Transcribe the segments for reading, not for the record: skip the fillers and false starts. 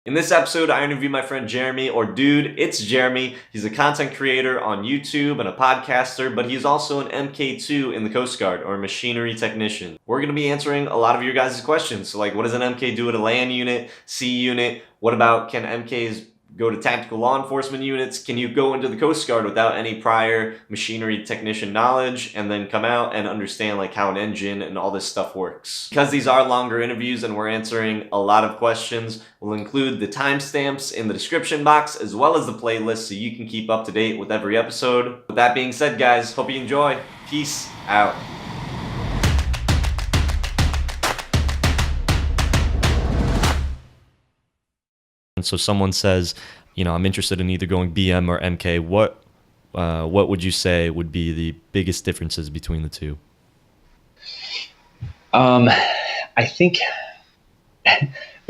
In this episode, I interview my friend Jeremy, or Dude, it's Jeremy. He's a content creator on YouTube and a podcaster, but he's also an MK2 in the Coast Guard, or a machinery technician. We're going to be answering a lot of your guys' questions. So like, what does an MK do at a land unit, sea unit? What about, can MKs go to tactical law enforcement units? Can you go into the Coast Guard without any prior machinery technician knowledge and then come out and understand like how an engine and all this stuff works? Because these are longer interviews and we're answering a lot of questions, we'll include the timestamps in the description box as well as the playlist so you can keep up to date with every episode. With that being said, guys, hope you enjoy. Peace out. So someone says, I'm interested in either going BM or MK. What would you say would be the biggest differences between the two? I think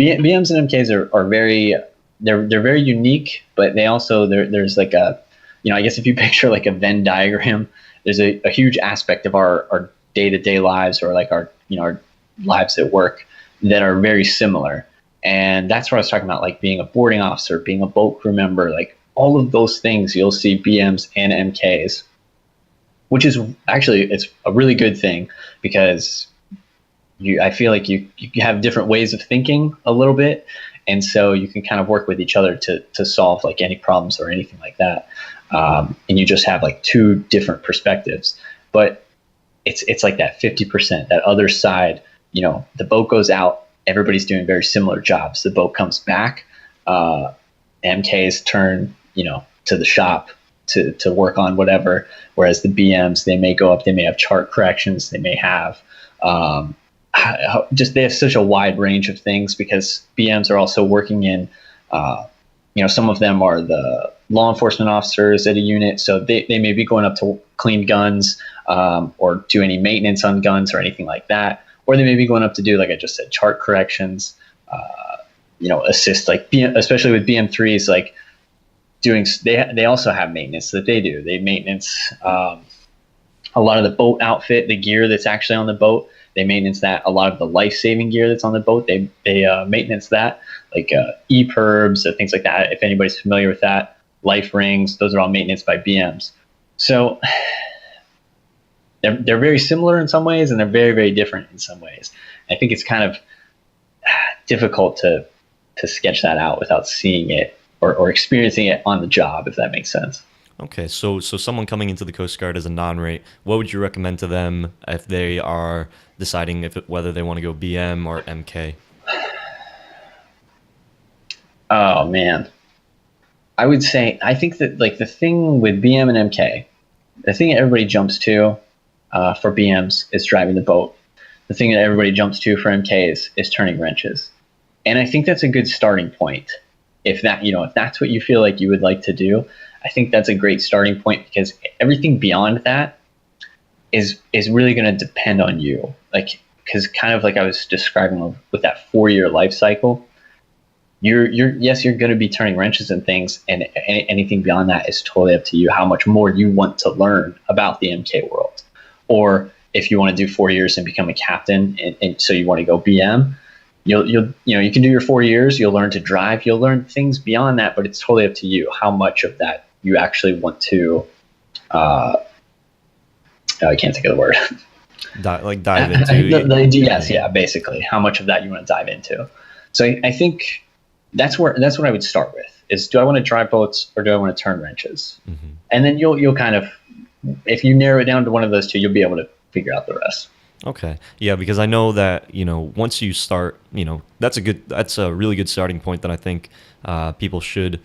BMs and MKs are very they're very unique, but they also there's like a I guess if you picture like a Venn diagram, there's a huge aspect of our day-to-day lives or like our lives at work that are very similar. And that's what I was talking about, like being a boarding officer, being a boat crew member, like all of those things you'll see BMs and MKs, which is actually, it's a really good thing because I feel like you have different ways of thinking a little bit. And so you can kind of work with each other to solve like any problems or anything like that. And you just have like two different perspectives, but it's like that 50%, that other side, the boat goes out, everybody's doing very similar jobs. The boat comes back, MKs turn, to the shop to work on whatever. Whereas the BMs, they may go up, they may have chart corrections, they may have, they have such a wide range of things because BMs are also working in, some of them are the law enforcement officers at a unit. So they may be going up to clean guns, or do any maintenance on guns or anything like that. Or they may be going up to do, like I just said, chart corrections, assist, like especially with BM3s, like doing, they also have maintenance that they do. They maintenance a lot of the boat outfit, the gear that's actually on the boat. They maintenance that. A lot of the life-saving gear that's on the boat, they maintenance that, like EPIRBs or things like that. If anybody's familiar with that, life rings, those are all maintenance by BMs. So they're very similar in some ways, and they're very, very different in some ways. I think it's kind of difficult to sketch that out without seeing it or experiencing it on the job, if that makes sense. Okay, so someone coming into the Coast Guard as a non-rate, what would you recommend to them if they are deciding whether they want to go BM or MK? Oh man, I would say, I think that like the thing with BM and MK, the thing that everybody jumps to for BMs is driving the boat. The thing that everybody jumps to for MKs is turning wrenches. And I think that's a good starting point. If that's what you feel like you would like to do, I think that's a great starting point because everything beyond that is really going to depend on you. Like, because kind of like I was describing with that 4-year life cycle, you're going to be turning wrenches and things, and anything beyond that is totally up to you. How much more you want to learn about the MK world, or if you want to do 4 years and become a captain, and so you want to go BM. You can do your 4 years, you'll learn to drive, you'll learn things beyond that, but it's totally up to you how much of that you actually want to, I can't think of the word. Dive into. Yes, yeah, basically, how much of that you want to dive into. So I think that's what I would start with, is do I want to drive boats or do I want to turn wrenches? Mm-hmm. And then you'll kind of, if you narrow it down to one of those two, you'll be able to figure out the rest. Okay. Yeah, because I know that, once you start, that's a really good starting point that I think people should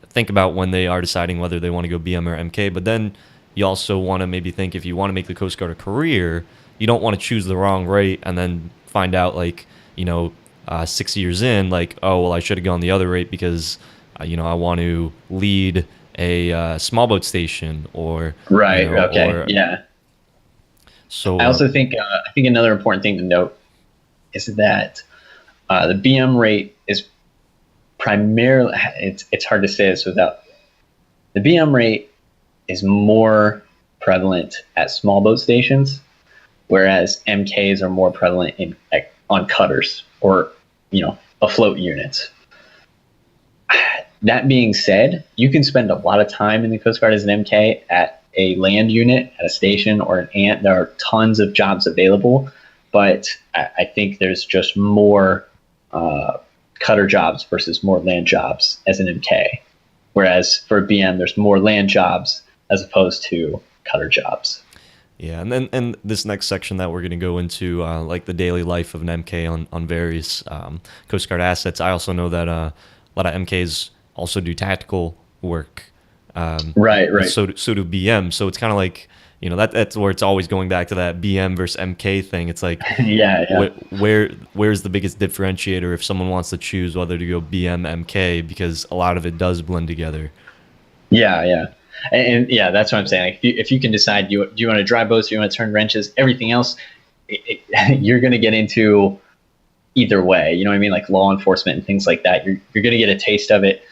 think about when they are deciding whether they want to go BM or MK. But then you also want to maybe think, if you want to make the Coast Guard a career, you don't want to choose the wrong rate and then find out 6 years in, like, oh, well, I should have gone the other rate because, I want to lead a small boat station or. Right. Okay. Yeah. So I also think another important thing to note is that the BM rate is primarily, it's hard to say this without, the BM rate is more prevalent at small boat stations, whereas MKs are more prevalent on cutters or afloat units. That being said, you can spend a lot of time in the Coast Guard as an MK at a land unit, at a station, or an ANT. There are tons of jobs available, but I think there's just more cutter jobs versus more land jobs as an MK. Whereas for a BM, there's more land jobs as opposed to cutter jobs. Yeah, and this next section that we're going to go into, like the daily life of an MK on various Coast Guard assets. I also know that a lot of MKs also do tactical work. Right. So do BM. So it's kind of like, that's where it's always going back to that BM versus MK thing. It's like, yeah. Where's the biggest differentiator if someone wants to choose whether to go BM, MK, because a lot of it does blend together. Yeah. And yeah, that's what I'm saying. Like if you can decide, do you want to drive boats, do you want to turn wrenches, everything else, you're going to get into either way. You know what I mean? Like law enforcement and things like that. You're going to get a taste of it.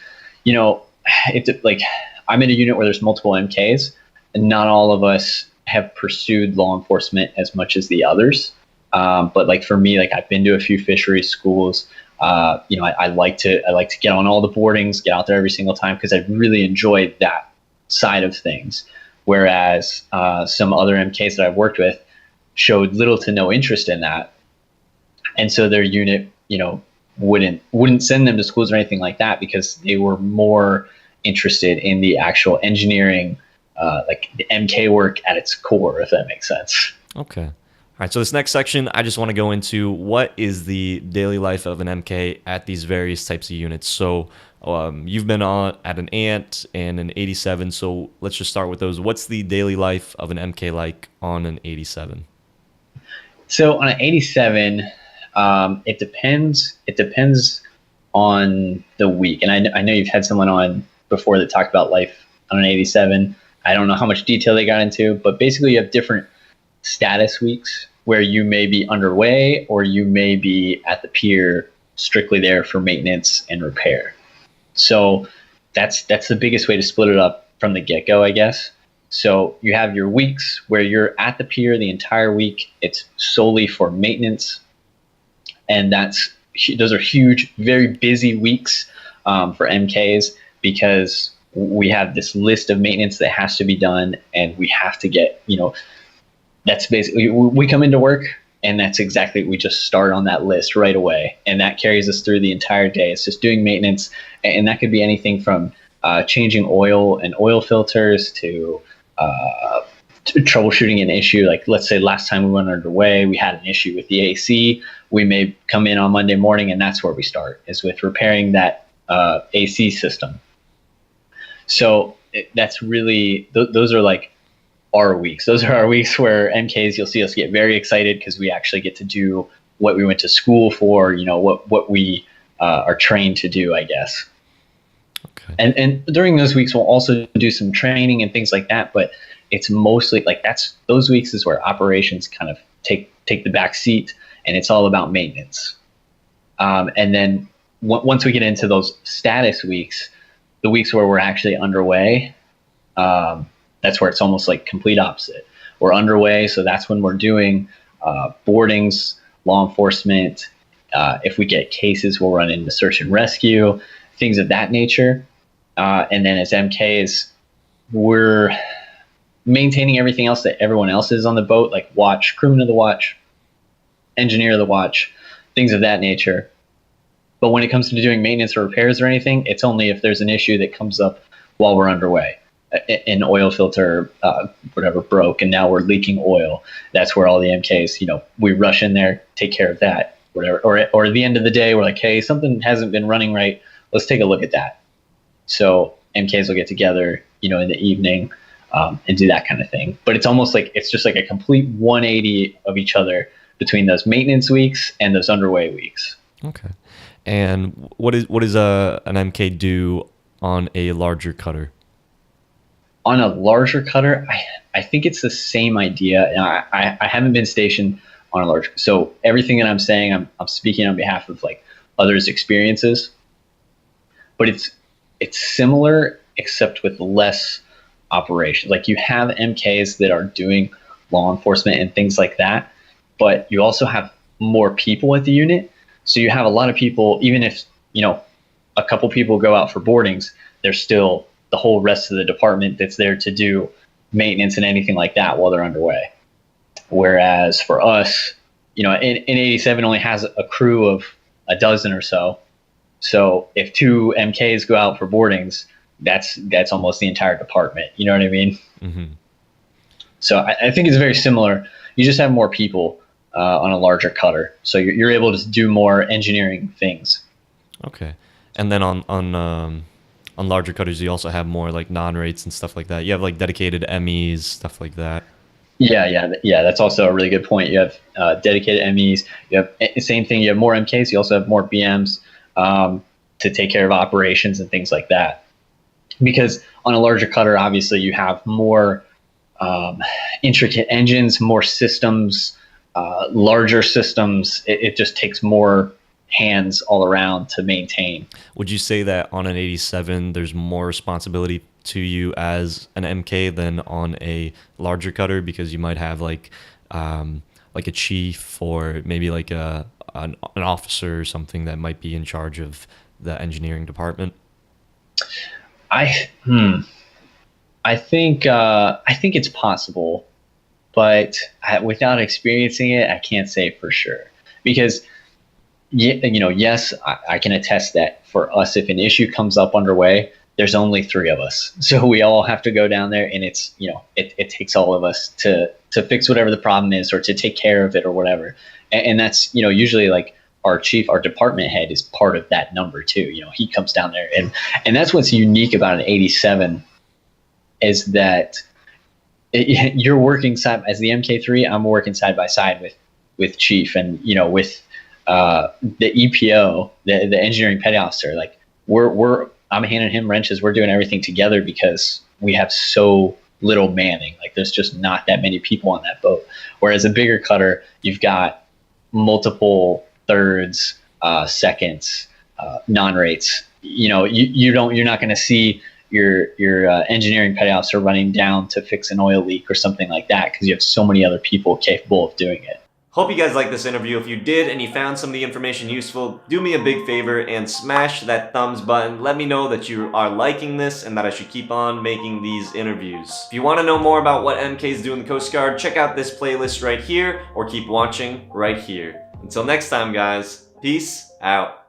It's like I'm in a unit where there's multiple MKs, and not all of us have pursued law enforcement as much as the others. But like for me, like I've been to a few fisheries schools. I like to get on all the boardings, get out there every single time because I really enjoy that side of things. Whereas some other MKs that I've worked with showed little to no interest in that, and so their unit, wouldn't send them to schools or anything like that because they were more interested in the actual engineering, like the MK work at its core, if that makes sense. Okay. All right. So this next section, I just want to go into what is the daily life of an MK at these various types of units. So you've been on at an ANT and an 87. So let's just start with those. What's the daily life of an MK like on an 87? So on an 87, it depends. It depends on the week. And I know you've had someone on before that talked about life on an 87. I don't know how much detail they got into, but basically you have different status weeks where you may be underway or you may be at the pier strictly there for maintenance and repair. So that's the biggest way to split it up from the get-go, I guess. So you have your weeks where you're at the pier the entire week. It's solely for maintenance. And those are huge, very busy weeks for MKs because we have this list of maintenance that has to be done, and we have to get, that's basically, we come into work, and that's exactly, we just start on that list right away, and that carries us through the entire day. It's just doing maintenance, and that could be anything from changing oil and oil filters to troubleshooting an issue. Like let's say last time we went underway, we had an issue with the AC. We may come in on Monday morning, and that's where we start, is with repairing that AC system. So that's really, those are like our weeks. Those are our weeks where MKs, you'll see us get very excited because we actually get to do what we went to school for, what we are trained to do, I guess. Okay. And during those weeks, we'll also do some training and things like that, but it's mostly like those weeks is where operations kind of take the back seat, and it's all about maintenance. And then once we get into those status weeks, the weeks where we're actually underway, that's where it's almost like complete opposite. We're underway, so that's when we're doing boardings, law enforcement. If we get cases, we'll run into search and rescue, things of that nature. And then as MKs, we're maintaining everything else that everyone else is on the boat, like watch, crewman of the watch, engineer of the watch, things of that nature. But when it comes to doing maintenance or repairs or anything, it's only if there's an issue that comes up while we're underway. An oil filter, whatever, broke, and now we're leaking oil. That's where all the MKs, we rush in there, take care of that, whatever. Or at the end of the day, we're like, hey, something hasn't been running right. Let's take a look at that. So MKs will get together, in the evening and do that kind of thing. But it's almost like it's just like a complete 180 of each other between those maintenance weeks and those underway weeks. Okay. And what is an MK do on a larger cutter? On a larger cutter, I think it's the same idea. I haven't been stationed on a large, so everything that I'm saying, I'm speaking on behalf of like others' experiences. But it's similar, except with less operations. Like you have MKs that are doing law enforcement and things like that, but you also have more people at the unit. So you have a lot of people, even if, a couple people go out for boardings, there's still the whole rest of the department that's there to do maintenance and anything like that while they're underway. Whereas for us, in 87 only has a crew of a dozen or so. So if 2 MKs go out for boardings, that's almost the entire department. You know what I mean? Mm-hmm. So I think it's very similar. You just have more people on a larger cutter, so you're able to do more engineering things. Okay, and then on larger cutters, you also have more like non-rates and stuff like that. You have like dedicated MEs, stuff like that. Yeah. That's also a really good point. You have dedicated MEs. You have same thing. You have more MKs. You also have more BMs to take care of operations and things like that. Because on a larger cutter, obviously, you have more intricate engines, more systems, larger systems. It just takes more hands all around to maintain. Would you say that on an 87, there's more responsibility to you as an MK than on a larger cutter, because you might have like a chief or maybe like an officer or something that might be in charge of the engineering department? I think it's possible, but without experiencing it, I can't say for sure. Because yes, I can attest that for us, if an issue comes up underway, there's only 3 of us, so we all have to go down there, and it's it takes all of us to fix whatever the problem is or to take care of it or whatever. And that's usually like our chief, our department head is part of that number too. He comes down there, and that's what's unique about an 87 is that you're working side as the MK3. I'm working side by side with chief, and with the EPO, the engineering petty officer. Like I'm handing him wrenches. We're doing everything together because we have so little manning. Like there's just not that many people on that boat. Whereas a bigger cutter, you've got multiple thirds, seconds, non-rates. You're not going to see your engineering petty officer running down to fix an oil leak or something like that, because you have so many other people capable of doing it. Hope you guys liked this interview. If you did and you found some of the information useful, do me a big favor and smash that thumbs button. Let me know that you are liking this and that I should keep on making these interviews. If you want to know more about what MKs do in the Coast Guard, check out this playlist right here or keep watching right here. Until next time, guys, peace out.